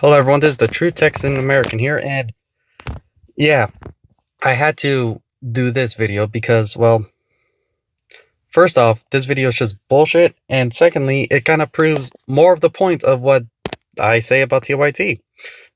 Hello everyone, this is the True Texan American here, and yeah, I had to do this video because, well, first off, this video is just bullshit, and secondly, it kind of proves more of the point of what I say about TYT.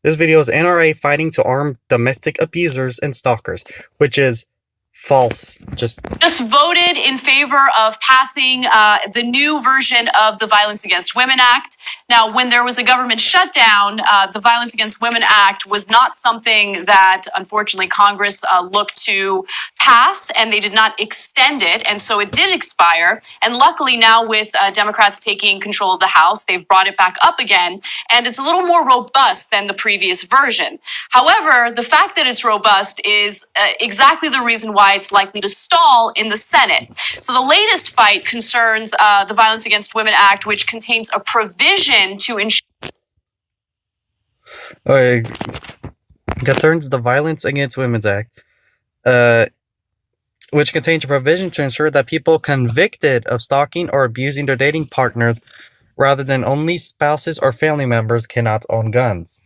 This video is NRA fighting to arm domestic abusers and stalkers, which is false. Just voted in favor of passing the new version of the Violence Against Women Act. Now, when there was a government shutdown, the Violence Against Women Act was not something that, unfortunately, Congress looked to pass, and they did not extend it, and so it did expire. And luckily now, with Democrats taking control of the House, they've brought it back up again, and it's a little more robust than the previous version. However, the fact that it's robust is exactly the reason why it's likely to stall in the Senate. So the latest fight concerns the Violence Against Women Act, which contains a provision to ensure... concerns the Violence Against Women's Act, which contains a provision to ensure that people convicted of stalking or abusing their dating partners rather than only spouses or family members cannot own guns.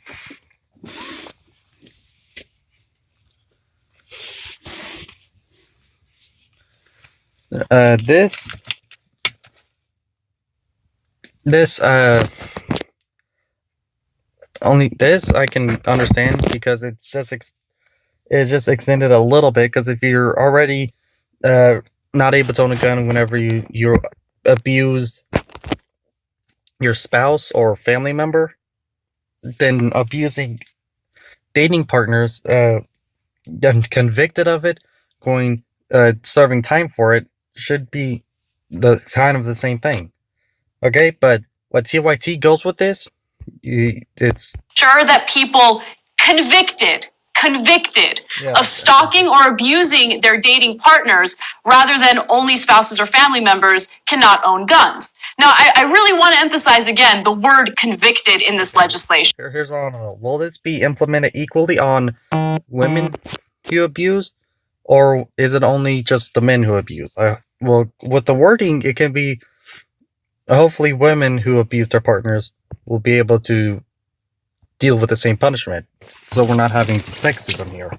Only this I can understand because it's just extended a little bit, because if you're already not able to own a gun whenever you abuse your spouse or family member, then abusing dating partners, getting convicted of it, serving time for it, should be the same thing. Okay, but what TYT goes with this, it's sure that people convicted of stalking or abusing their dating partners rather than only spouses or family members cannot own guns. Now, I really want to emphasize again the word convicted in this legislation. Here's what I want to know. Will this be implemented equally on women who abuse, or is it only just the men who abuse? Well, with the wording, it can be hopefully women who abuse their partners will be able to deal with the same punishment, so we're not having sexism here.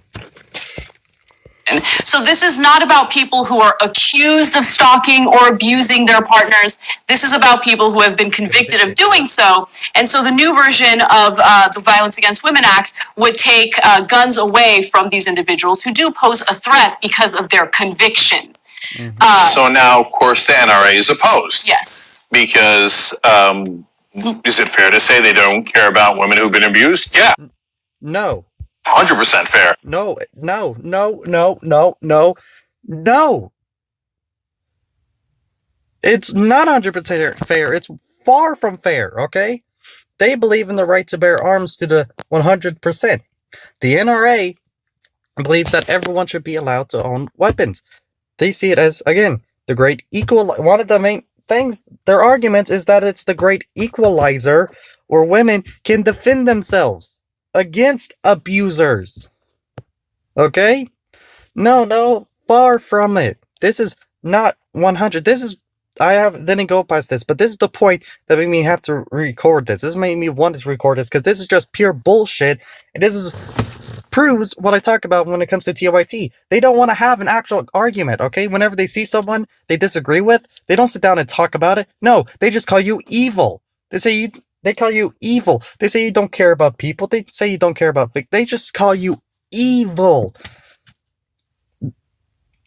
So this is not about people who are accused of stalking or abusing their partners. This is about people who have been convicted of doing so. And so the new version of the Violence Against Women Act would take guns away from these individuals who do pose a threat because of their conviction. Mm-hmm. So now, of course, the NRA is opposed. Yes. Because is it fair to say they don't care about women who've been abused? Yeah. No. 100% fair. No. It's not 100% fair. It's far from fair, okay? They believe in the right to bear arms to the 100%. The NRA believes that everyone should be allowed to own weapons. They see it as, again, the great one of the main things, their argument is that it's the great equalizer where women can defend themselves against abusers. Okay? No, far from it. This is not 100. Didn't go past this, but this is the point that made me have to record this. This made me want to record this, because this is just pure bullshit, and this proves what I talk about when it comes to TYT. They don't want to have an actual argument, okay? Whenever they see someone they disagree with, they don't sit down and talk about it. No, they just call you evil. They call you evil. They say you don't care about people. They say you don't care about... They just call you evil.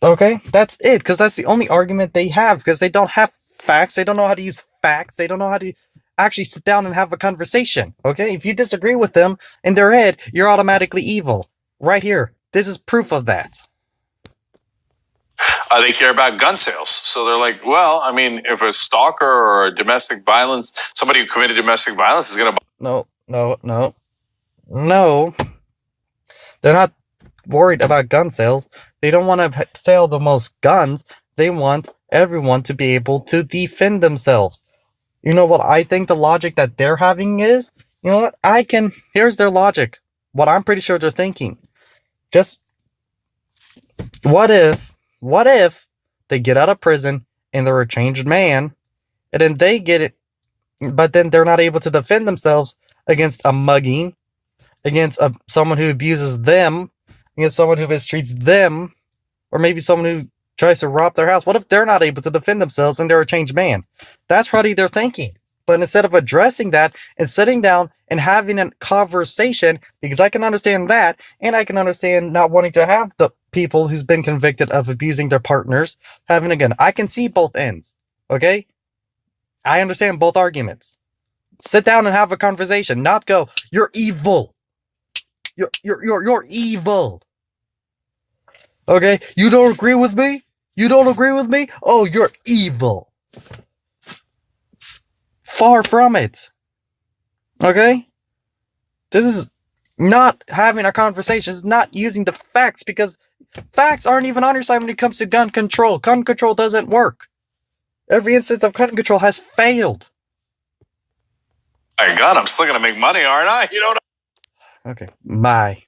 Okay? That's it, because that's the only argument they have, because they don't have facts. They don't know how to use facts. They don't know how to actually sit down and have a conversation. Okay? If you disagree with them in their head, you're automatically evil. Right here. This is proof of that. They care about gun sales. So they're like, well, I mean, if a stalker or a somebody who committed domestic violence is going to... No. They're not worried about gun sales. They don't want to sell the most guns. They want everyone to be able to defend themselves. You know what I think the logic that they're having is? You know what? Here's their logic. What I'm pretty sure they're thinking. Just, what if they get out of prison and they're a changed man, and then they get it, but then they're not able to defend themselves against a mugging, against someone who abuses them, against someone who mistreats them, or maybe someone who tries to rob their house. What if they're not able to defend themselves and they're a changed man? That's probably their thinking. But instead of addressing that and sitting down and having a conversation, because I can understand that, and I can understand not wanting to have the people who's been convicted of abusing their partners having a gun. I can see both ends. Okay? I understand both arguments. Sit down and have a conversation, not go, you're evil. You're evil. Okay? You don't agree with me? You don't agree with me? Oh, you're evil. Far from it. Okay? This is not having a conversation. It's not using the facts, because facts aren't even on your side when it comes to gun control. Gun control doesn't work. Every instance of gun control has failed. My God, I'm still going to make money, aren't I? You don't know. Okay, bye.